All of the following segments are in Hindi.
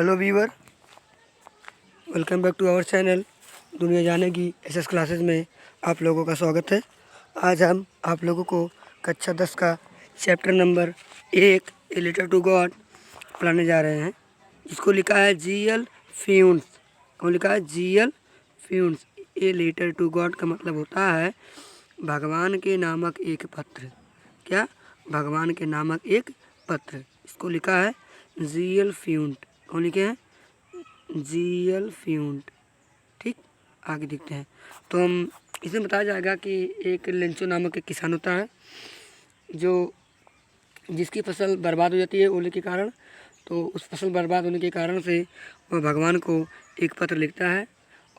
Hello viewer, welcome back to our channel दुनिया जाने की एसएस क्लासेस में आप लोगों का स्वागत है। आज हम आप लोगों को कक्षा 10 का chapter number 1 a letter to God पढ़ाने जा रहे हैं। इसको लिखा है जीएल फ्यून्स। कौन लिखा है? G L Fuentes. A letter to God का मतलब होता है भगवान के नामक एक पत्र। क्या? भगवान के नामक एक पत्र। इसको लिखा है जीएल फ्यूंट। कौन लिखे हैं? जीएल फ्यूंट। ठीक, आगे देखते हैं। तो हम इसमें बताया जाएगा कि एक लेंचो नामक एक किसान होता है जो जिसकी फसल बर्बाद हो जाती है ओले के कारण। तो उस फसल बर्बाद होने के कारण से वह भगवान को एक पत्र लिखता है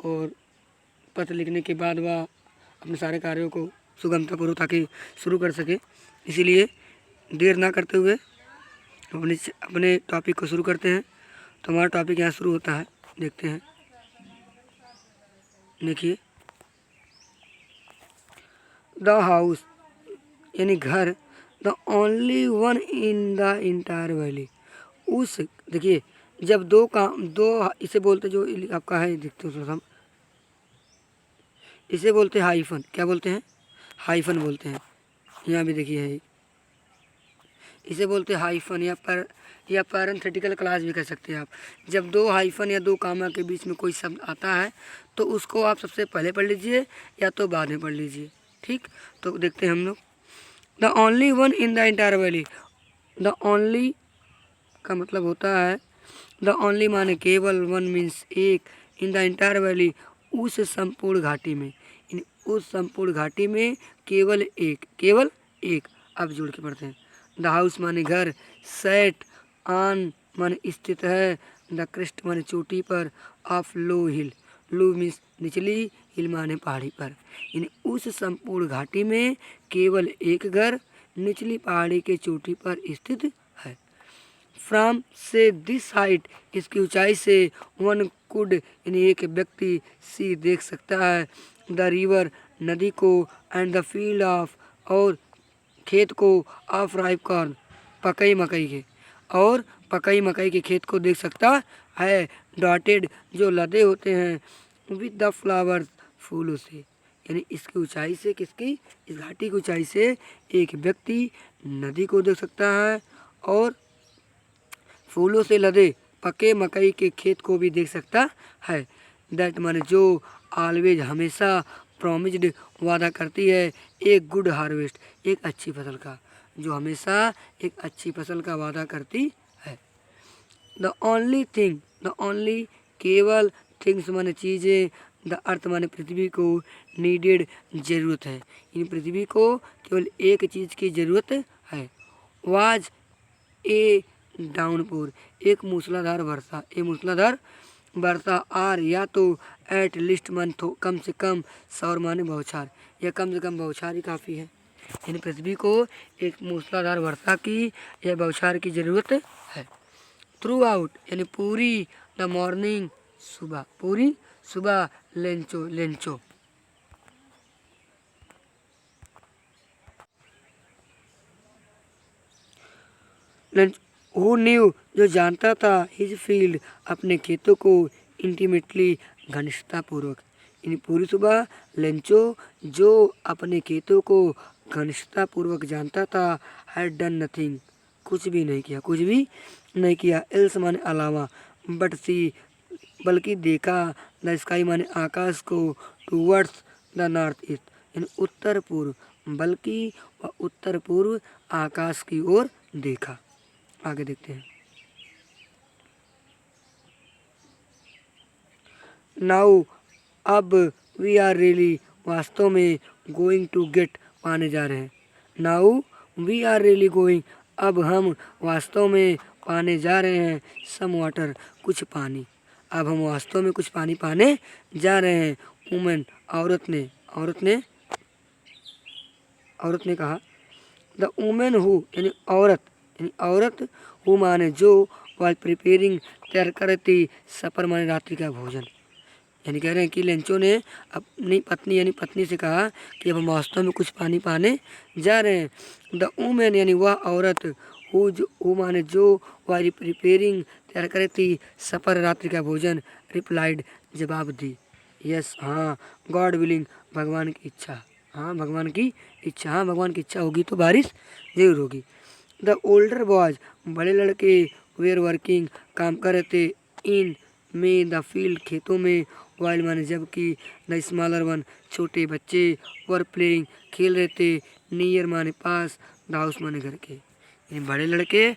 और पत्र लिखने के बाद वह अपने सारे कार्यों को सुगमतापूर्वक ताकि शुरू कर सके। इसीलिए देर ना करते हुए अपने टॉपिक को शुरू करते हैं। तो हमारा टॉपिक यहाँ शुरू होता है, देखते हैं। देखिए, द हाउस यानी घर, the only one in the entire valley. उस देखिए, जब दो इसे बोलते जो आपका है, देखते हो थोड़ा, इसे बोलते हैं हाइफन। क्या बोलते हैं? हाइफन बोलते हैं। यहाँ भी देखिए है, इसे बोलते हैं हाइफन या पैरेंथेटिकल क्लास भी कह सकते हैं आप। जब दो हाइफन या दो कामा के बीच में कोई शब्द आता है तो उसको आप सबसे पहले पढ़ लीजिए या तो बाद में पढ़ लीजिए। ठीक, तो देखते हैं हम लोग। The only one in the entire valley. The only का मतलब होता है, द ओनली माने केवल, वन मीन्स एक, इन द इंटायर वैली उस संपूर्ण घाटी में, उस संपूर्ण घाटी में केवल एक, केवल एक। अब जोड़ के पढ़ते हैं। द हाउस माने घर, सेट ऑन माने स्थित है, द क्रेस्ट माने चोटी पर, of low hill, low means निचली, हिल माने पहाड़ी पर। यानी उस संपूर्ण घाटी में केवल एक घर निचली पहाड़ी के चोटी पर स्थित है। फ्रॉम से दिस हाइट, इसकी ऊंचाई से, वन कुड यानी एक व्यक्ति सी देख सकता है, द रिवर नदी को, एंड द फील्ड ऑफ और खेत को, ऑफ राइप कॉर्न पकई मकई के, और पकई मकई के खेत को देख सकता है, डॉटेड जो लदे होते हैं, विद द फ्लावर्स फूलों से। यानी इसकी ऊंचाई से, किसकी? इस घाटी की ऊंचाई से एक व्यक्ति नदी को देख सकता है और फूलों से लदे पके मकई के खेत को भी देख सकता है। दैट माने जो, ऑलवेज हमेशा, प्रॉमिस्ड वादा करती है, एक गुड हार्वेस्ट एक अच्छी फसल का, जो हमेशा एक अच्छी फसल का वादा करती है। The only thing, the only केवल, थिंग्स माने चीज़ें, द अर्थ माने पृथ्वी को, नीडेड जरूरत है, इन पृथ्वी को केवल एक चीज़ की ज़रूरत है। वाज ए डाउनपोर एक मूसलाधार वर्षा, ए मूसलाधार वर्षा, आर या तो, एट लिस्ट मन कम से कम, सौर माने बौछार, या कम से कम बौछार ही काफ़ी है। यानी पृथ्वी को एक मूसलाधार वर्षा की या बौछार की ज़रूरत है। थ्रू आउट यानी पूरी, द मॉर्निंग सुबह, पूरी सुबह, लेंचो लेंचो। हु न्यू जो जानता था, हिज फील्ड अपने खेतों को, इंटीमेटली घनिष्ठतापूर्वक। यानी पूरी सुबह लेंचो जो अपने खेतों को घनिष्ठतापूर्वक जानता था, हैड डन नथिंग कुछ भी नहीं किया, कुछ भी नहीं किया, एल्स माने अलावा, बट सी बल्कि देखा, द स्काई माने आकाश को, टूवर्ड्स द नॉर्थ ईस्ट यानी उत्तर पूर्व, बल्कि वह उत्तर पूर्व आकाश की ओर देखा। आगे देखते हैं। नाउ अब, वी आर रियली वास्तव में, गोइंग टू गेट पाने जा रहे हैं। Now we are really going अब हम वास्तव में पाने जा रहे हैं, सम वाटर कुछ पानी। अब हम वास्तव में कुछ पानी पाने जा रहे हैं। वुमेन औरत ने कहा। द वुमेन हु यानी औरत हु माने जो, वाज प्रिपेयरिंग तैयार कर रही थी, सपर माने रात्रि का भोजन। यानी कह रहे हैं कि लेंचो ने अपनी पत्नी यानी पत्नी से कहा कि अब हम वास्तव में कुछ पानी पाने जा रहे हैं। द वुमेन यानी वह औरत, हु माने जो, वारी प्रिपेयरिंग तैयार करे थी, सपर रात्रि का भोजन, रिप्लाइड जवाब दी, यस हाँ, गॉड विलिंग भगवान की इच्छा, हाँ भगवान की इच्छा, हाँ भगवान की इच्छा होगी तो बारिश जरूर होगी। द ओल्डर बॉयज बड़े लड़के वेयर वर्किंग काम कर रहे थे, इन में द फील्ड खेतों में, वाइल माने जबकि, द स्मॉलर वन छोटे बच्चे, वर प्लेइंग खेल रहे थे, नियर माने पास, द हाउस माने घर के। यानी बड़े लड़के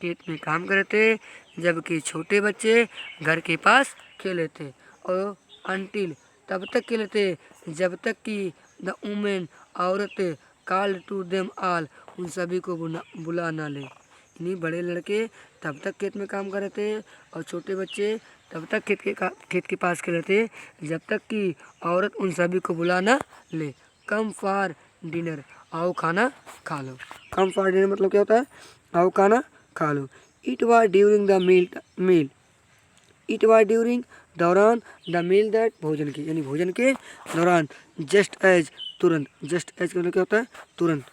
खेत में काम कर रहे थे जबकि छोटे बच्चे घर के पास खेल रहे थे, और अनटिल तब तक खेल रहे थे जब तक कि द वुमेन औरत कॉल्ड टू देम ऑल उन सभी को बुला ना ले। यानी बड़े लड़के तब तक खेत में काम कर रहे थे और छोटे बच्चे तब तक खेत के पास खेल रहे थे जब तक कि औरत उन सभी को बुला ना ले। कम फॉर डिनर आओ खाना खा लो। कम फॉर डिनर मतलब क्या होता है? आओ खाना खा लो। It was during the meal it was during दौरान, द मील दैट भोजन के, यानी भोजन के दौरान, जस्ट एज तुरंत, जस्ट एज मतलब क्या होता है? तुरंत।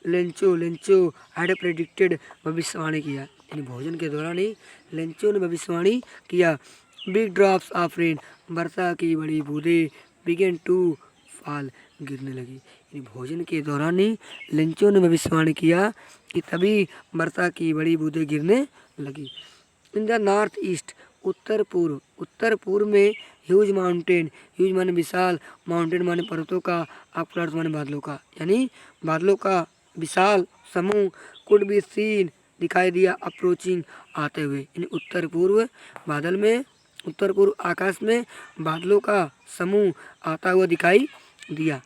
लेंचो लेंचो हैड प्रेडिक्टेड भविष्यवाणी किया, यानी भोजन के दौरान ही लेंचो ने भविष्यवाणी किया। बिग ड्रॉप्स ऑफ रेन वर्षा की बड़ी बूंदें बिगेन टू फॉल गिरने लगी, यानी भोजन के दौरान ही लेंचो ने भविष्यवाणी किया कि तभी वर्षा की बड़ी बूंदें गिरने लगी। इन द नॉर्थ ईस्ट उत्तर पूर्व में ह्यूज माउंटेन, ह्यूज माने विशाल, माउंटेन माने पर्वतों का, आप क्लाउड्स माने बादलों का, यानी बादलों का विशाल समूह कुड बी सीन दिखाई दिया अप्रोचिंग आते हुए, यानी उत्तर पूर्व बादल में, उत्तर पूर्व आकाश में बादलों का समूह आता हुआ दिखाई दिया।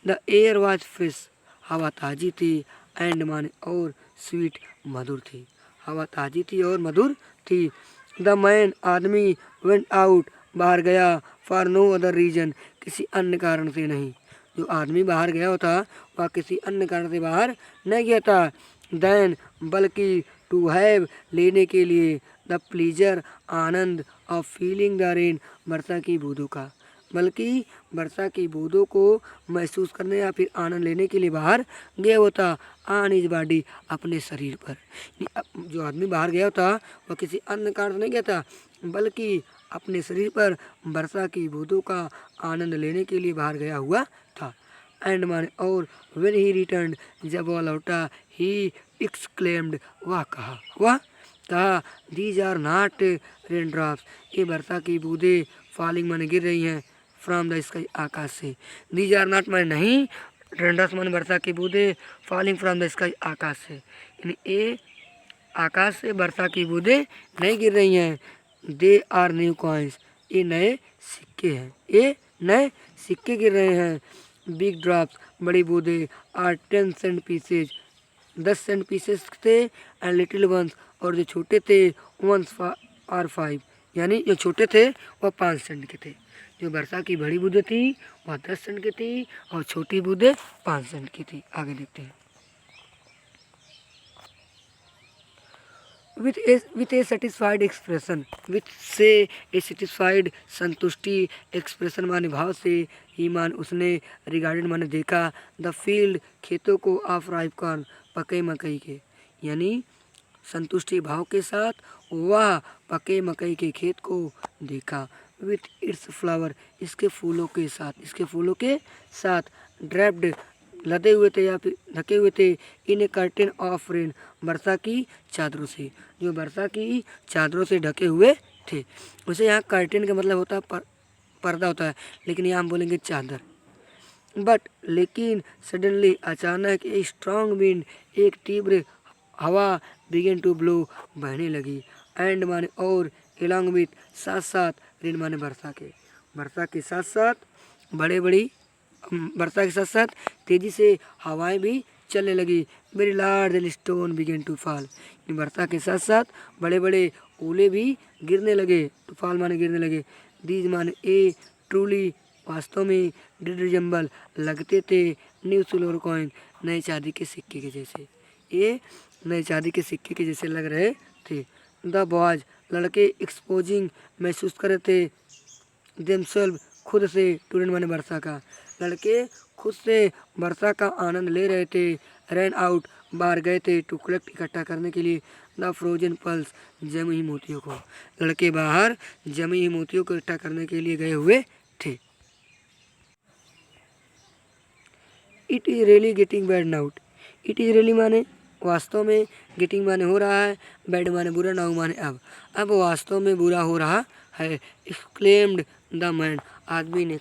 द एयर वाज फ्रेश हवा ताजी थी, एंड माने और स्वीट मधुर थी, हवा ताजी थी और मधुर थी। द मैन आदमी वेंट आउट बाहर गया, फॉर नो अदर रीजन किसी अन्य कारण से नहीं, जो आदमी बाहर गया होता वह किसी अन्य कारण से बाहर नहीं गया था। देन बल्कि टू हैव लेने के लिए, द प्लीजर आनंद ऑफ फीलिंग द रेन वर्षा की बूंदों का, बल्कि वर्षा की बूंदों को महसूस करने या फिर आनंद लेने के लिए बाहर गया होता। ऑन हिज बॉडी अपने शरीर पर, जो आदमी बाहर गया होता वह किसी अन्य कारण से नहीं गया था बल्कि अपने शरीर पर वर्षा की बूंदों का आनंद लेने के लिए बाहर गया हुआ था। एंड माने और व्हेन ही रिटर्न जब वह लौटा, ही एक्सक्लेम्ड वह कहा these are not raindrops, ये वर्षा की बूंदें फॉलिंग माने गिर रही हैं, फ्रॉम द स्काई आकाश से। दीज आर नॉट माने नहीं, रेन ड्रॉप्स माने वर्षा की बूंदें, फॉलिंग फ्रॉम द स्काई आकाश से, यानी ये आकाश से वर्षा की बूंदें नहीं गिर रही हैं। दे आर न्यू कॉइन्स, ये नए सिक्के हैं, ये नए सिक्के गिर रहे हैं। बिग ड्रॉप्स बड़ी बूंदें, are 10 cent pieces 10 cent pieces थे, एंड लिटिल वंस और जो छोटे थे वंस आर 5, यानी जो छोटे थे वह 5 सेंट के थे। जो वर्षा की बड़ी बूंदें थी वह 10 सेंट की थी और छोटी बूंदें 5 सेंट की थी। आगे देखते हैं। with a satisfied expression, with से a satisfied संतुष्टि, एक्सप्रेशन माने भाव से, ही मान उसने, रिगार्डेड माने देखा, द फील्ड खेतों को, ऑफ राइप कॉर्न पके मकई के, यानी संतुष्टि भाव के साथ वह पके मकई के खेत को देखा। विथ इट्स फ्लावर इसके फूलों के साथ, ड्रैप्ड लदे हुए थे या फिर ढके हुए थे, इन ए कर्टेन ऑफ रेन वर्षा की चादरों से, जो वर्षा की चादरों से ढके हुए थे। उसे यहाँ कर्टेन का मतलब होता है पर्दा होता है, लेकिन यहाँ हम बोलेंगे चादर। बट लेकिन सडनली अचानक ए स्ट्रॉन्ग विंड एक तीव्र हवा बिगेन टू ब्लो बहने लगी, एंड माने और, एलॉन्ग विथ साथ साथ, रेन माने वर्षा के साथ साथ वर्षा के साथ साथ तेजी से हवाएं भी चलने लगी। Very large stone began to fall, वर्षा के साथ साथ बड़े बड़े ओले भी गिरने लगे, टू फॉल माने गिरने लगे। दीज माने ए ट्रूली वास्तव में, डिड रिजेंबल लगते थे, न्यू सिल्वर कॉइन नए चांदी के सिक्के के जैसे, ये नए चांदी के सिक्के के जैसे लग रहे थे। द बॉयज लड़के एक्सपोजिंग महसूस कर रहे थे, देमसेल्व खुद से, टूरेंट माने वर्षा का, लड़के खुद से वर्षा का आनंद ले रहे थे। रन आउट बाहर गए थे टू कलेक्ट इकट्ठा करने के लिए द फ्रोजन पल्स जमी हुई मोतियों को। लड़के बाहर जमी हुई मोतियों को इकट्ठा करने के लिए गए हुए थे। It is really getting bad now. It is really माने वास्तव में, गेटिंग माने हो रहा है, बैड माने बुरा, नाउ माने अब वास्तव में बुरा हो रहा है। एक्सक्लेम्ड द मैन, आदमी ने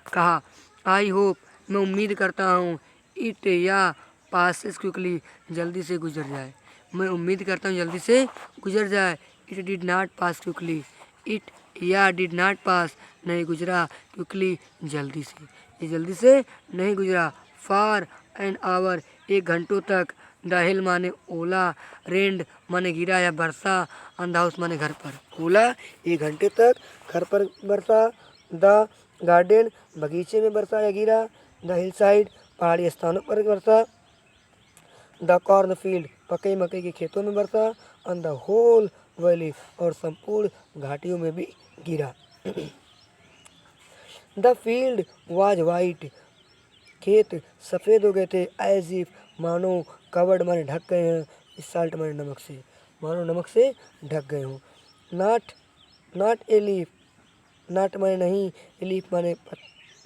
कहा। आई होप, मैं उम्मीद करता हूँ, इट या पासेस क्विकली, जल्दी से गुजर जाए। मैं उम्मीद करता हूँ जल्दी से गुजर जाए। It did not pass quickly. It या डिड नॉट पास, नहीं गुजरा, क्विकली, जल्दी से, ये जल्दी से नहीं गुजरा। फार एन आवर, 1 घंटों तक। द हिल माने ओला, रेंड माने गिरा या बरसा, ऑन द हाउस माने घर पर। ओला 1 घंटे तक घर पर बरसा। द गार्डन बगीचे में बरसा या गिरा। द हिल साइड पहाड़ी स्थानों पर बरसा। द कॉर्न फील्ड मकई के खेतों में बरसा। ऑन द होल वैली, और संपूर्ण घाटियों में भी गिरा। द फील्ड वाज वाइट, खेत सफ़ेद हो गए थे। एज इफ, मानो, कवर्ड माने ढक गए हैं। साल्ट माने नमक से, मानो नमक से ढक गए हों। नॉट ए लीफ, नॉट माने नहीं, ए लीफ माने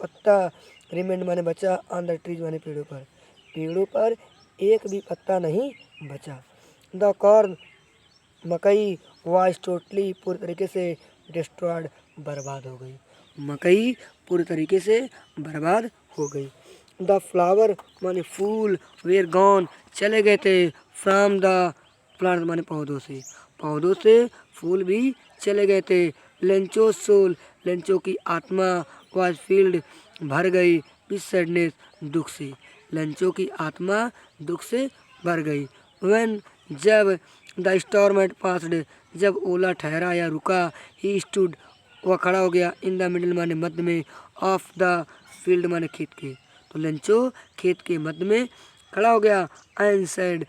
पत्ता, रिमेंड माने बचा, ऑन द ट्रीज माने पेड़ों पर एक भी पत्ता नहीं बचा। द कॉर्न मकई वाज टोटली, पूरी तरीके से, डिस्ट्रॉयड, बर्बाद हो गई। मकई पूरी तरीके से बर्बाद हो गई। द फ्लावर माने फूल, वेर गॉन, चले गए थे। फ्रॉम द प्लांट माने पौधों से फूल भी चले गए थे। लेंचो सोल, लेंचो की आत्मा, वाज फील्ड, भर गई, विद सैडनेस, दुख से। लेंचो की आत्मा दुख से भर गई। व्हेन, जब, द स्टॉर्म एट पास्ड, जब ओला ठहरा या रुका। ही स्टूड, वह खड़ा हो गया। इन द मिडिल माने मध्य में। ऑफ द फील्ड माने खेत के। तो लेंचो खेत के मध्य में खड़ा हो गया। एंड सेड,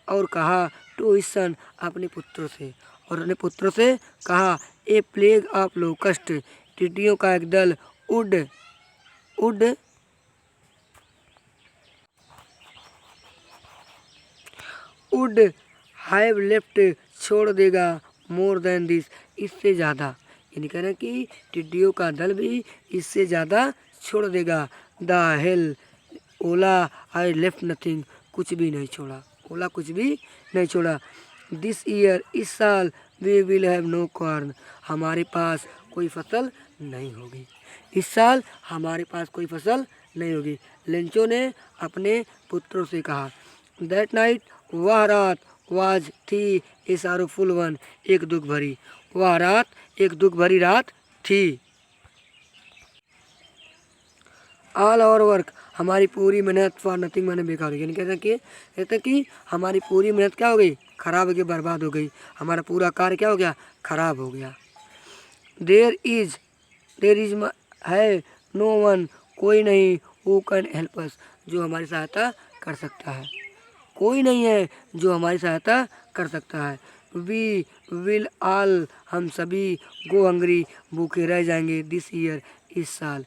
और कहा, टू हिज सन, अपने पुत्रों से, और अपने पुत्रों से कहा। ए प्लेग ऑफ लोकस्ट, टिड्डियों का एक दल, वुड हैव लेफ्ट, छोड़ देगा। मोर देन दिस, इससे ज़्यादा, यानी कह रहे हैं कि टिड्डियों का दल भी इससे ज़्यादा छोड़ देगा। The hell, Ola, I left nothing, कुछ भी नहीं छोड़ा। ओला कुछ भी नहीं छोड़ा। दिस ईयर, इस साल, we will have no corn, हमारे पास कोई फसल नहीं होगी। इस साल हमारे पास कोई फसल नहीं होगी। लेंचो ने अपने पुत्रों से कहा। दैट नाइट, वह रात, वाज थी, ए सारोफुल वन, एक दुख भरी, वह रात एक दुख भरी रात थी। ऑल आवर वर्क, हमारी पूरी मेहनत, फॉर नथिंग माने बेकार हो गई। यानी कहते हैं कि हमारी पूरी मेहनत क्या हो गई, खराब हो गई, बर्बाद हो गई। हमारा पूरा कार्य क्या हो गया, खराब हो गया। देयर इज है, नो वन, कोई नहीं, हु कैन हेल्प अस, जो हमारी सहायता कर सकता है। कोई नहीं है जो हमारी सहायता कर सकता है। वी विल ऑल, हम सभी, गो हंग्री, भूखे रह जाएंगे। दिस ईयर, इस साल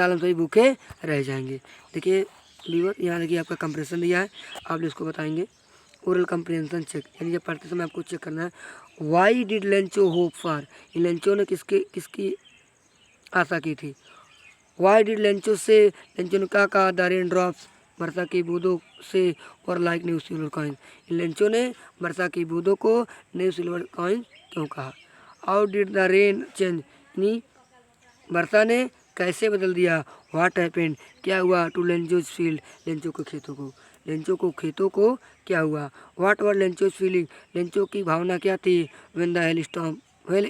हम सभी भूखे रह जाएंगे। देखिए लीवर, यहाँ देखिए आपका कंप्रेशन दिया है, आप इसको बताएंगे। ओरल कंप्रेंशन चेक, यानी जब पढ़ते समय आपको चेक करना है। Why did Lencho hope for, Lencho ने किसकी आशा की थी। वाई डिड लेंचो से, लेंचो ने क्या कहा, द रेन ड्रॉप्स, वर्षा की बूंदों से, और like new silver coin, Lencho ने वर्षा की बूंदों को न्यू सिल्वर कॉइन क्यों कहा। How did the rain change, यानी वर्षा ने कैसे बदल दिया। व्हाट हैपेंड, क्या हुआ। टू लेंचोज फील्ड, लेंचो के खेतों को क्या हुआ। What were Lencho's feeling, Lencho की भावना क्या थी। व्हेन द हेल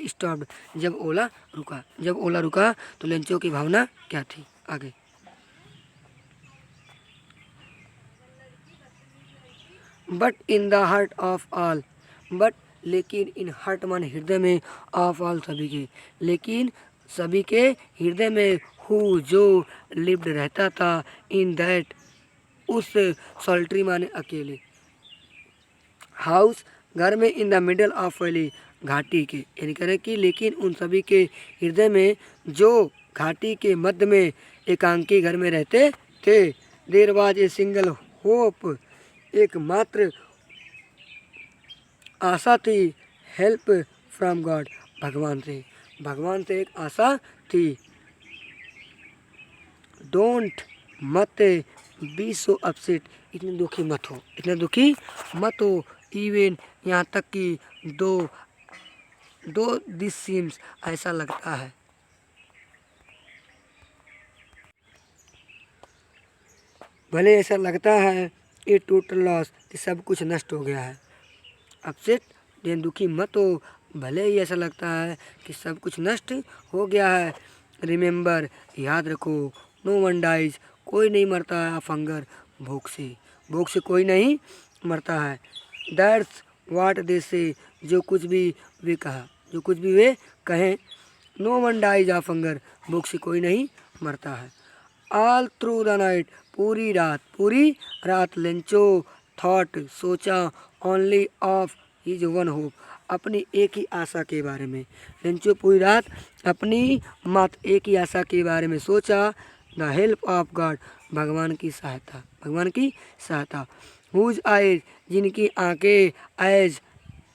स्टॉप्ड, जब ओला रुका तो लेंचो की भावना क्या थी। आगे, but in the heart of all, but लेकिन, इन हार्ट मान हृदय में, ऑफ ऑल सभी के, लेकिन सभी के हृदय में, हु जो, लिव्ड रहता था, इन दैट, उस, सॉल्ट्री माने अकेले, हाउस घर में, in the middle of valley, घाटी के, यानी कह रहे कि लेकिन उन सभी के हृदय में जो घाटी के मध्य में एकांकी घर में रहते थे। There was a single hope, एकमात्र आशा थी, हेल्प फ्रॉम गॉड, भगवान से एक आशा थी। डोंट मत बी सो अपसेट, इतने दुखी मत हो, इवन यहाँ तक कि दो दिस सीम्स, ऐसा लगता है, भले ऐसा लगता है, ये टोटल लॉस, कि सब कुछ नष्ट हो गया है। अपसेट देन दुखी मत हो, भले ही ऐसा लगता है कि सब कुछ नष्ट हो गया है। रिमेंबर याद रखो, नो वन डाइज, कोई नहीं मरता है ऑफ हंगर, भूख से कोई नहीं मरता है। दैट्स वाट दे से, जो कुछ भी वे कहें। No one dies of hunger, भूख से कोई नहीं मरता है। ऑल थ्रू द नाइट, पूरी रात लेंचो थॉट, सोचा, only of his one hope, अपनी एक ही आशा के बारे में। लेंचो पूरी रात अपनी मात्र एक ही आशा के बारे में सोचा। द हेल्प ऑफ गॉड, भगवान की सहायता। हुज आइज, जिनकी आंखें, एज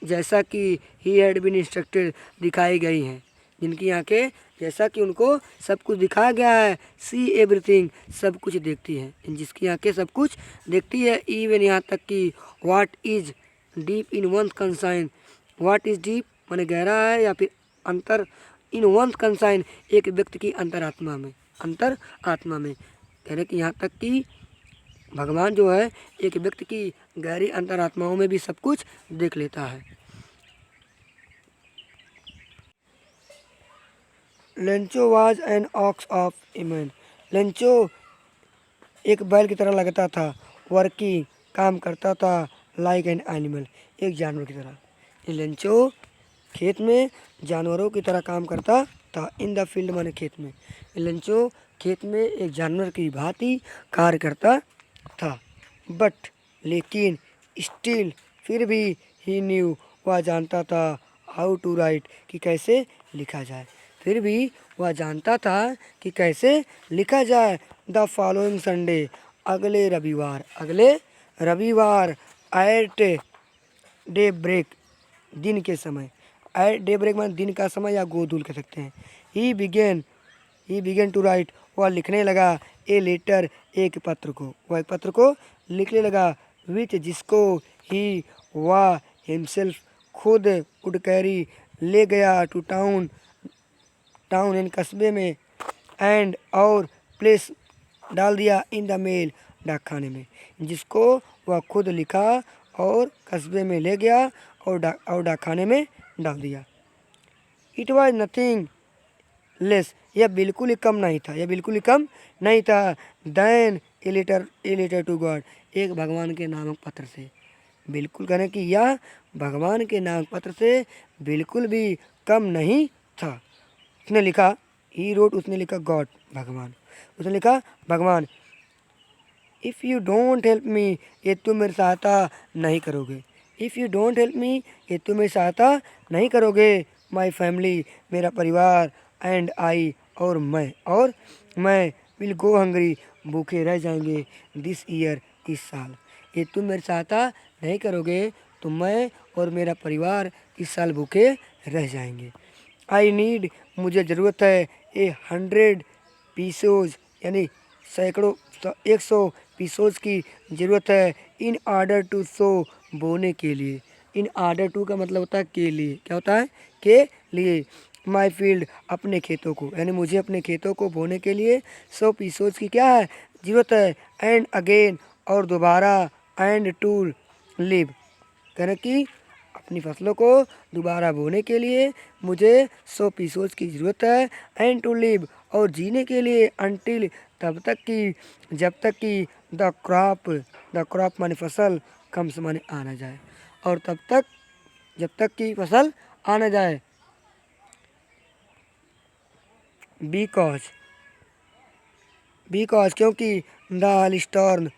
जैसा कि ही हैड बीन इंस्ट्रक्टेड, दिखाई गई हैं, जिनकी आंखें जैसा कि उनको सब कुछ दिखाया गया है। सी एवरीथिंग, सब कुछ देखती है, जिसकी आंखें सब कुछ देखती है। इवन यहाँ तक कि what is deep in one consign, what is deep माने गहरा है या फिर अंतर, इन वन कंसाइन, एक व्यक्ति की अंतरात्मा में कह रहे कि यहाँ तक कि भगवान जो है एक व्यक्ति की गहरी अंतरात्माओं में भी सब कुछ देख लेता है। Lencho was an ox of a man, Lencho एक बैल की तरह लगता था। वर्किंग, काम करता था। लाइक एन एनिमल, एक जानवर की तरह। ये लेंचो खेत में जानवरों की तरह काम करता था। इन द फील्ड माने खेत में, लेंचो खेत में एक जानवर की भांति कार्य करता था। बट लेकिन, स्टिल फिर भी, ही न्यू वह जानता था, हाउ टू राइट कि कैसे लिखा जाए, फिर भी वह जानता था कि कैसे लिखा जाए। द फॉलोइंग संडे, अगले रविवार एट डे ब्रेक, दिन के समय, एट डे ब्रेक माने दिन का समय या गोधूल कह सकते हैं। ही बिगेन टू राइट, वह लिखने लगा। ए लेटर, एक पत्र को लिखने लगा। विच जिसको ही वह हिमसेल्फ खुद वुड कैरी ले गया टू टाउन एंड कस्बे में, एंड और प्लेस डाल दिया इन द मेल, डाकखाने में, जिसको वह खुद लिखा और कस्बे में ले गया और डाकखाने में डाल दिया। इट वॉज नथिंग लेस, यह बिल्कुल ही कम नहीं था। Than a letter to God, एक भगवान के नामक पत्र से, बिल्कुल करें कि यह भगवान के नामक पत्र से बिल्कुल भी कम नहीं था। उसने लिखा, ही रोट, उसने लिखा गॉड, भगवान, if you don't help me, ये तुम मेरी सहायता नहीं करोगे। If you don't help me, ये तुम मेरी सहायता नहीं करोगे। माई फैमिली, मेरा परिवार, एंड आई, और मैं विल गो हंग्री, भूखे रह जाएंगे। दिस ईयर, इस साल, ये तुम मेरी सहायता नहीं करोगे तो मैं और मेरा परिवार इस साल भूखे रह जाएंगे। आई नीड, मुझे ज़रूरत है। 100 पीसोज, यानी 100 पीसोज की ज़रूरत है। इन ऑर्डर टू सो, बोने के लिए। इन ऑर्डर टू का मतलब होता है के लिए, क्या होता है, के लिए। माई फील्ड, अपने खेतों को, यानी मुझे अपने खेतों को बोने के लिए 100 पीसोज की क्या है, ज़रूरत है। एंड अगेन, और दोबारा। एंड टू लिव, कहना कि अपनी फसलों को दोबारा बोने के लिए मुझे 100 पीसोज की ज़रूरत है। एंड टू लिव, और जीने के लिए। अनटिल, तब तक कि, जब तक कि द क्रॉप माने फसल, कम्स माने आना जाए, और तब तक जब तक कि फसल आना जाए। बिकॉज क्योंकि, द स्टॉर्म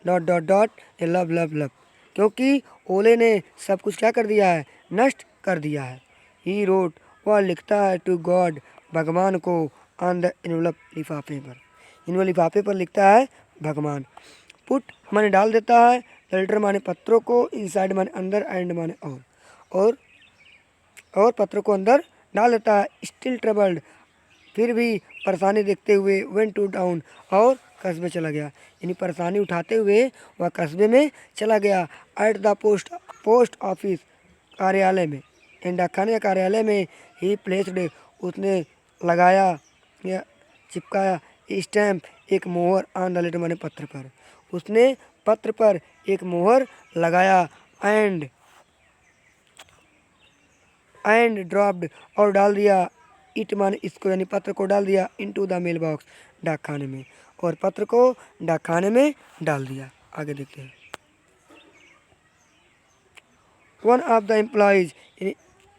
ए लव, क्योंकि ओले ने सब कुछ क्या कर दिया है, नष्ट कर दिया है। ही रोट, वह लिखता है। टू गॉड, भगवान को। ऑन द इनवलप, लिफाफे पर, इनवल लिफाफे पर लिखता है भगवान। पुट माने डाल देता है, लेटर माने पत्रों को, इनसाइड माने अंदर, एंड माने और पत्रों को अंदर डाल देता है। स्टिल ट्रबल्ड, फिर भी परेशानी देखते हुए, वेंट टू टाउन, और कस्बे चला गया, यानी परेशानी उठाते हुए वह कस्बे में चला गया। एट द पोस्ट ऑफिस, कार्यालय में, डाकखाने या कार्यालय में, ही प्लेस्ड, उसने लगाया या चिपकाया, स्टैम्प, एक मोहर, ऑन द लेटर माने पत्र पर, उसने पत्र पर एक मोहर लगाया। एंड ड्रॉप्ड, और डाल दिया, इट माने इसको, यानी पत्र को डाल दिया, इनटू द मेल बॉक्स, डाकखाने में, और पत्र को डाकखाने में डाल दिया। आगे देखते हैं। One of the employees,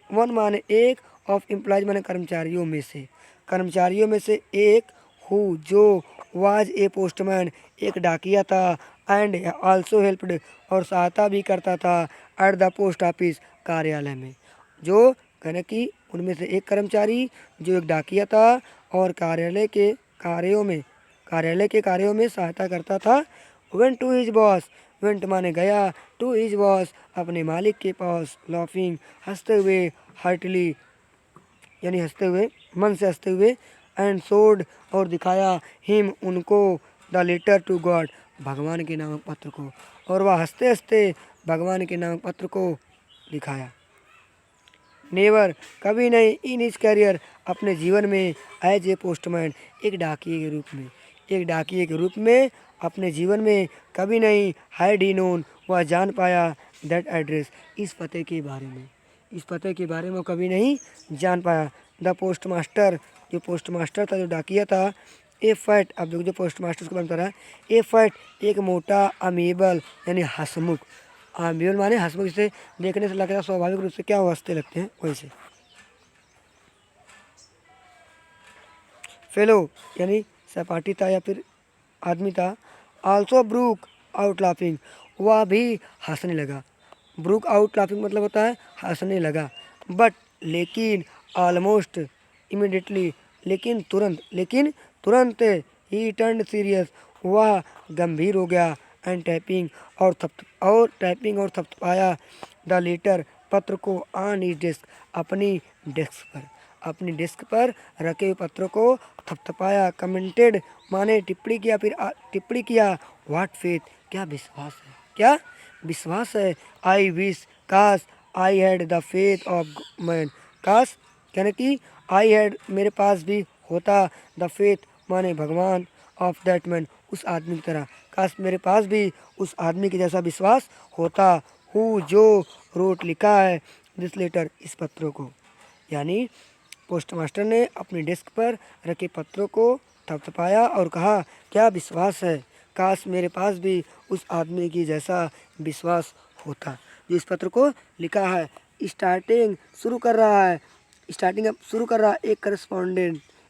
one माने एक, ऑफ एम्प्लॉयज माने कर्मचारियों में से, कर्मचारियों में से एक, हु जो, वाज ए पोस्टमैन, एक डाकिया था, एंड आल्सो हेल्प्ड, और सहायता भी करता था, एट द पोस्ट ऑफिस, कार्यालय में, जो कहने कि उनमें से एक कर्मचारी जो एक डाकिया था और कार्यालय के कार्यों में सहायता करता था। Went to his boss, went माने गया, टू हिज बॉस, अपने मालिक के पास, लाफिंग, हंसते हुए, हार्टली, यानी हंसते हुए, मन से हंसते हुए, एंड सोड, और दिखाया, हिम, उनको, द लेटर टू गॉड, भगवान के नामक पत्र को, और वह हंसते हंसते भगवान के नामक पत्र को दिखाया। नेवर, कभी नहीं, इन हिज करियर, अपने जीवन में, एज ए पोस्टमैन, एक डाकिए के रूप में अपने जीवन में कभी नहीं, हैड ही नोन, वह जान पाया, दैट एड्रेस, इस पते के बारे में कभी नहीं जान पाया। द पोस्टमास्टर, जो पोस्टमास्टर था, जो डाकिया था, ए फैट, अब जो पोस्टमास्टर को बता रहा है, ए फैट, एक मोटा, अमेबल, यानी हंसमुख, अमेबल माने हंसमुख, जिसे देखने से लगता है स्वाभाविक रूप से क्या हंसते लगते हैं वैसे। फेलो, यानी सहपाठी था या फिर आदमी था। आल्सो ब्रूक आउट लाफिंग, वह भी हंसने लगा। ब्रूक आउट लाफिंग मतलब होता है हंसने लगा। बट, लेकिन, ऑलमोस्ट इमिडिएटली, लेकिन तुरंत, ही टर्न सीरियस, वह गंभीर हो गया। एंड टाइपिंग, और थपथपाया, द लेटर, पत्र को, ऑन हिज डेस्क, अपनी डेस्क पर रखे हुए पत्रों को थपथपाया। कमेंटेड माने टिप्पणी किया, व्हाट फेथ, क्या विश्वास है, आई विश, काश, I had the faith of man, काश, यानी कि आई हैड, मेरे पास भी होता, द फेथ माने भगवान, ऑफ दैट मैन, उस आदमी की तरह, काश मेरे पास भी उस आदमी के जैसा विश्वास होता। हु जो, रोट, लिखा है, दिस लेटर, इस पत्रों को, यानी पोस्टमास्टर ने अपनी डेस्क पर रखे पत्रों को थपथपाया और कहा, क्या विश्वास है, काश मेरे पास भी उस आदमी की जैसा विश्वास होता जो इस पत्र को लिखा है। स्टार्टिंग, शुरू कर रहा है,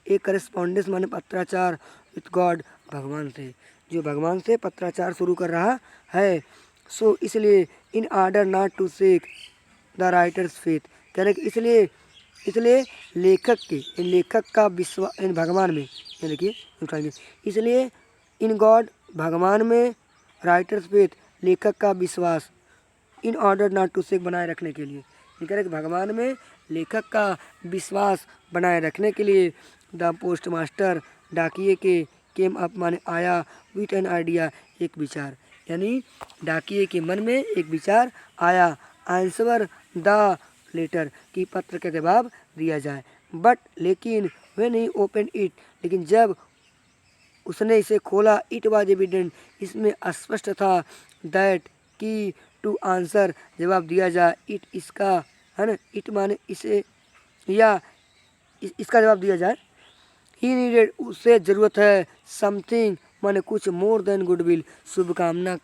एक करस्पॉन्डेंस माने पत्राचार, विथ गॉड, भगवान से, जो भगवान से पत्राचार शुरू कर रहा है। सो, इसलिए, in order not to shake the writer's faith, कह रहे इसलिए लेखक का विश्वास इन भगवान में, ये देखिए उठाएंगे, इसलिए इन गॉड, भगवान में, राइटर्स फेथ, लेखक का विश्वास, in order not to shake, बनाए रखने के लिए, ये कह रहे कि भगवान में लेखक का विश्वास बनाए रखने के लिए। द पोस्टमास्टर, डाकिए के, केम अप माने आया, विथ एन आइडिया, एक विचार, यानी डाकिए के मन में एक विचार आया। आंसर द लेटर, कि पत्र का जवाब दिया जाए। बट, लेकिन, व्हेन ही ओपन इट, लेकिन जब उसने इसे खोला, इट वाज एविडेंट, इसमें स्पष्ट था, दैट, कि, टू आंसर, जवाब दिया जाए, इट, इसका, है ना, इट माने इसे, या इसका जवाब दिया जाए। ही नीडेड, उसे ज़रूरत है, समथिंग माने कुछ, मोर देन गुडविल, शुभकामना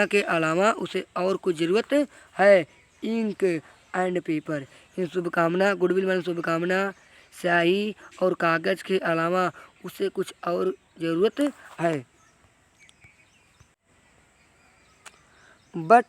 के अलावा उसे और कुछ ज़रूरत है। इंक एंड पेपर, इन शुभकामना, गुडविल माने शुभकामना, स्याही और कागज़ के अलावा उसे कुछ और ज़रूरत है। बट,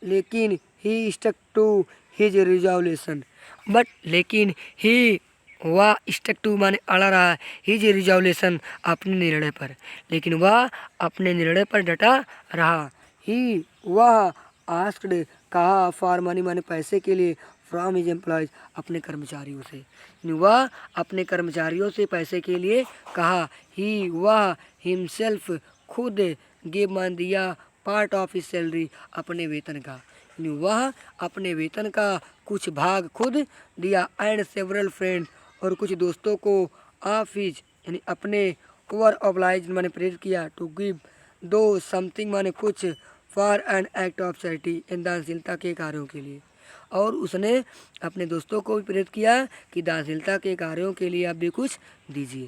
लेकिन, he stuck to his resolution, but, लेकिन, ही, वह स्टक टू माने अड़ा रहा, हिज रिजोल्यूशन अपने निर्णय पर, लेकिन वह अपने निर्णय पर डटा रहा। ही वह आस्क्ड कहा, फॉर मनी माने पैसे के लिए, फ्रॉम हिज एम्प्लॉयज अपने कर्मचारियों से, वह अपने कर्मचारियों से पैसे के लिए कहा। ही वह हिमसेल्फ खुद गिव मान दिया, पार्ट ऑफ हिज सैलरी अपने वेतन का, वह अपने वेतन का कुछ भाग खुद दिया। एंड सेवरल फ्रेंड्स और कुछ दोस्तों को ऑफ हिज यानी अपने ओवर ऑब्लाइज माने प्रेरित किया, टू गिव दो समथिंग माने कुछ, for an act of charity इन दानशीलता के कार्यों के लिए, और उसने अपने दोस्तों को भी प्रेरित किया कि दानशीलता के कार्यों के लिए आप भी कुछ दीजिए।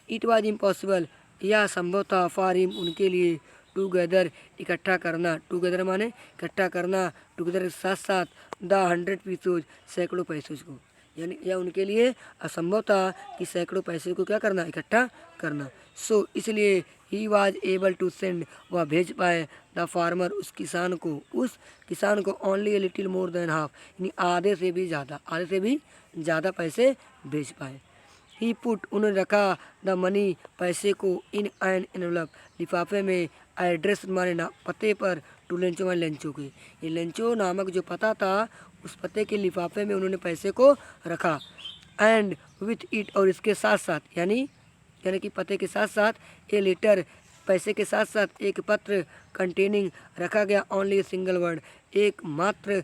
इट वॉज इम्पॉसिबल यह संभव था, फॉर हिम उनके लिए, टूगेदर इकट्ठा करना, टूगेदर माने इकट्ठा करना, टूगेदर साथ साथ, द 100 पीसोज सैकड़ों पैसों को, यानी यह उनके लिए असंभव था कि सैकड़ों पैसे को क्या करना, इकट्ठा करना। सो इसलिए he was able to send, वह भेज पाए, द फार्मर उस किसान को only a little more than half, यानी आधे से भी ज़्यादा पैसे भेज पाए। ही पुट उन्होंने रखा, द मनी पैसे को, इन एन एनवलप लिफाफे में, एड्रेस माने ना पते पर, टू लेंचो माने लेंचो के, ये लेंचो नामक जो पता था उस पते के लिफाफे में उन्होंने पैसे को रखा। एंड विथ इट और इसके साथ साथ यानी कि पते के साथ साथ, ए लेटर पैसे के साथ साथ एक पत्र, कंटेनिंग रखा गया, ओनली ए सिंगल वर्ड एक मात्र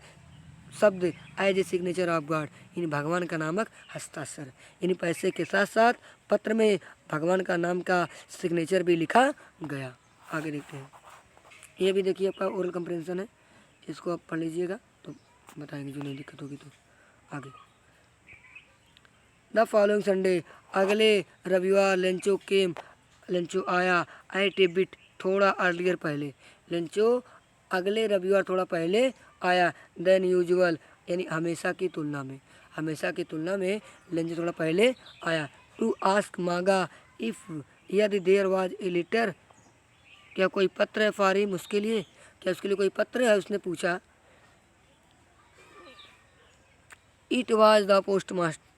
शब्द, as a signature of God in भगवान का नामक हस्ताक्षर, इन पैसे के साथ साथ पत्र में भगवान का नाम का सिग्नेचर भी लिखा गया। आगे देखते हैं, ये भी देखिए आपका ओरल कंप्रेंशन है, इसको आप पढ़ लीजिएगा तो बताएंगे जो नहीं दिक्कत होगी। तो आगे, द फॉलोइंग संडे अगले रविवार, लेंचो आया, एट ए बिट थोड़ा अर्लियर पहले, लेंचो अगले रविवार थोड़ा पहले आया, देन यूजुअल यानी हमेशा की तुलना में लेंचो थोड़ा पहले आया। टू आस्क मांगा, इफ़ यदि देयर वाज ए लेटर क्या कोई पत्र है, फॉर हिम उसके लिए, क्या उसके लिए कोई पत्र है, उसने पूछा। इट वाज द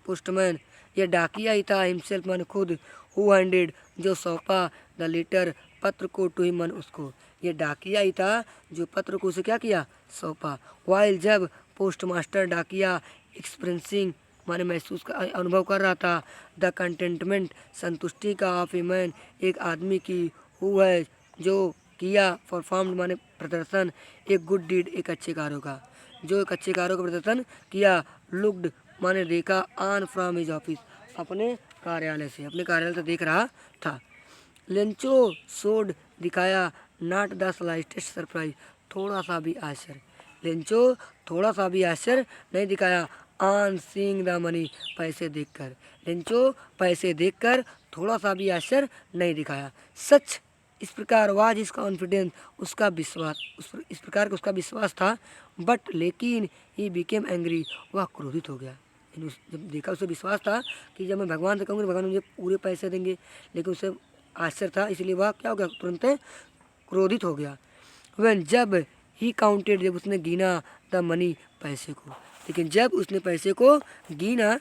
पोस्टमैन यह डाकिया ही था, हिमसेल्फ मन खुद, हु हैंडेड जो सौंपा, द लेटर पत्र को, टू हिम मन उसको, ये डाकिया ही था जो पत्र को उसे क्या किया, सौंपा। वाइल जब पोस्टमास्टर डाकिया एक्सपीरियंसिंग माने महसूस का अनुभव कर रहा था, द कंटेंटमेंट संतुष्टि का, ऑफ ए मैन एक आदमी की, हु है जो किया, परफॉर्म्ड माने प्रदर्शन, एक गुड डीड एक अच्छे कार्यों का, जो एक अच्छे कार्यों का प्रदर्शन किया। लुक्ड माने देखा, ऑन फ्रॉम हिज ऑफिस अपने कार्यालय से देख रहा था। लेंचो शोड दिखाया, नॉट द स्लाइटेस्ट सरप्राइज थोड़ा सा भी आश्चर्य, लेंचो थोड़ा सा भी आश्चर्य नहीं दिखाया, ऑन सीइंग द मनी पैसे देखकर, लेंचो पैसे देखकर थोड़ा सा भी आश्चर्य नहीं दिखाया। सच इस प्रकार वाज इस कॉन्फिडेंस उसका विश्वास, इस प्रकार का उसका विश्वास था। बट लेकिन ही बिकेम एंग्री वह क्रोधित हो गया, जब देखा उसे विश्वास था कि जब मैं भगवान से कहूँगा भगवान मुझे पूरे पैसे देंगे, लेकिन उसे आश्चर्य था, इसलिए वह क्या हो गया, तुरंत क्रोधित हो गया। वह जब ही काउंटेड जब उसने गिना, द मनी पैसे को, लेकिन जब उसने पैसे को गिना,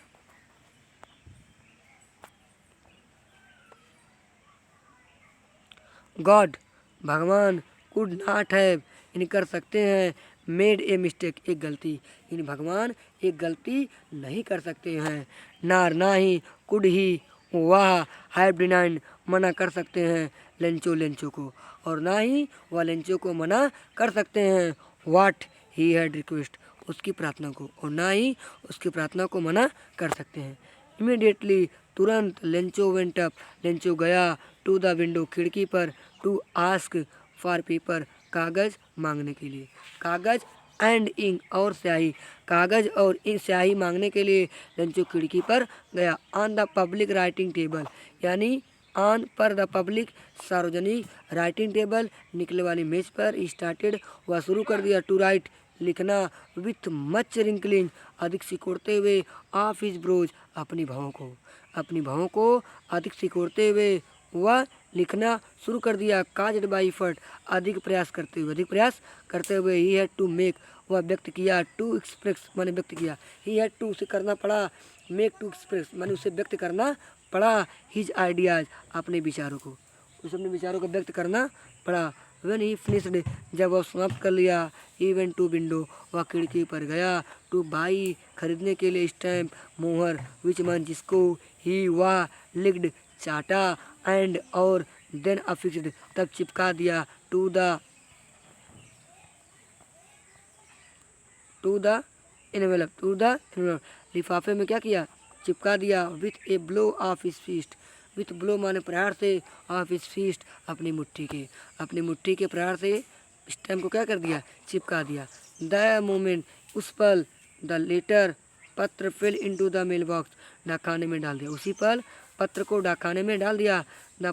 गॉड भगवान, कुड नॉट हैव इन कर सकते हैं, मेड ए मिस्टेक एक गलती, इन भगवान एक गलती नहीं कर सकते हैं। ना ही कुड ही वह हैव डिनाइंड मना कर सकते हैं, लेंचो को, और ना ही वह लेंचो को मना कर सकते हैं, व्हाट ही हैड रिक्वेस्ट उसकी प्रार्थना को, और ना ही उसकी प्रार्थना को मना कर सकते हैं। इमीडिएटली तुरंत, लेंचो वेंट अप लेंचो गया, टू द विंडो खिड़की पर, टू आस्क फॉर पेपर कागज़ मांगने के लिए, कागज़ एंड इंक और स्याही, कागज़ और स्याही मांगने के लिए लेंचो खिड़की पर गया। On the public writing table यानी ऑन पर, द पब्लिक सार्वजनिक, राइटिंग टेबल निकले वाली मेज पर, स्टार्टेड वह शुरू कर दिया, टू राइट लिखना, विथ मच रिंकलिंग अधिक सिकोड़ते हुए, ऑफ हिज ब्रोज अपनी भौं को अधिक सिकोड़ते हुए, वह लिखना शुरू कर दिया। काज्ड बाई एफर्ट, अधिक प्रयास करते हुए। ही हैड टू मेक, वह व्यक्त किया। टू एक्सप्रेस माने व्यक्त किया। ही हैड टू, उसे करना पड़ा। मेक टू एक्सप्रेस माने उसे व्यक्त करना पड़ा। हिज आइडियाज, अपने विचारों को, उसे अपने विचारों को व्यक्त करना पड़ा। व्हेन ही फिनिश्ड, जब वह समाप्त कर लिया। ही वेंट टू विंडो, वह खिड़की पर गया। टू बाई, खरीदने के लिए। स्टैम्प, मोहर। विच मन, जिसको। ही, वह। लिक्ड, चाटा। एंड, और। देन अफिक्स्ड, तब चिपका दिया। टू द एनवेलप, लिफाफे में क्या किया, चिपका दिया। With a blow of his fist, with blow माने प्रहार से। ऑफ हिज फिस्ट, अपनी मुट्ठी के प्रहार से स्टैम्प को क्या कर दिया, चिपका दिया। द मोमेंट, उस पल। द लेटर, पत्र। Fill into the mailbox, डाकखाने में डाल दिया। उसी पल पत्र को डाकखाने में डाल दिया। The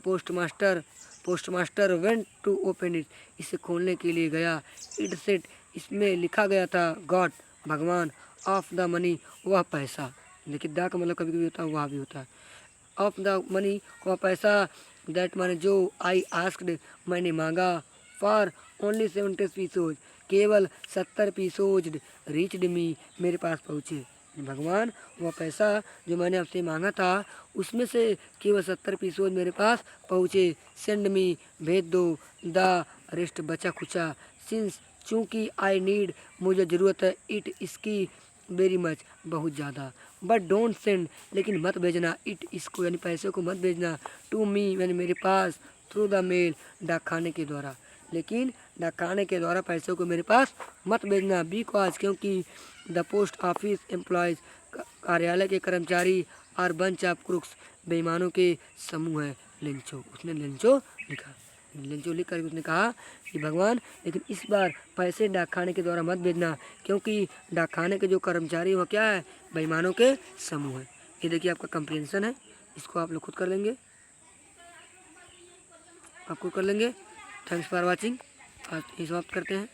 postmaster went to open it, इसे खोलने के लिए गया। इट सेट, इसमें लिखा गया था। गॉड, भगवान। ऑफ द मनी, वह पैसा। देखिए द का मतलब कभी कभी होता है वह भी होता है। ऑफ द मनी, वह पैसा। दैट माने जो। आई आस्क्ड, मैंने मांगा। फॉर ओनली 70 पीसोज, केवल 70 पीसोज। रीच्ड मी, मेरे पास पहुँचे। भगवान, वह पैसा जो मैंने आपसे मांगा था उसमें से केवल 70 पीसोज मेरे पास पहुँचे। सेंड मी, भेज दो। द रेस्ट, बचा खुचा। सिंस, चूँकि। आई नीड, मुझे ज़रूरत है। इट, इसकी। वेरी मच, बहुत ज़्यादा। बट डोंट सेंड, लेकिन मत भेजना। इट, इसको यानी पैसे को मत भेजना। टू मी, यानी मेरे पास। थ्रू द मेल, डाकखाने के द्वारा। लेकिन डाकखाने के द्वारा पैसों को मेरे पास मत भेजना। बिकॉज, क्योंकि। द पोस्ट ऑफिस एम्प्लॉयज़, कार्यालय के कर्मचारी। आर बंच ऑफ क्रुक्स, बेईमानों के समूह है। लेंचो, उसने लेंचो लिखा। लेंचो लिख कर उसने कहा कि भगवान, लेकिन इस बार पैसे डाकखाने के द्वारा मत भेजना, क्योंकि डाकखाने के जो कर्मचारी वह क्या है, बेईमानों के समूह है। ये देखिए आपका कंप्रीहेंशन है, इसको आप लोग खुद कर लेंगे, आप खुद कर लेंगे। थैंक्स फॉर वॉचिंग, आज ये समाप्त करते हैं।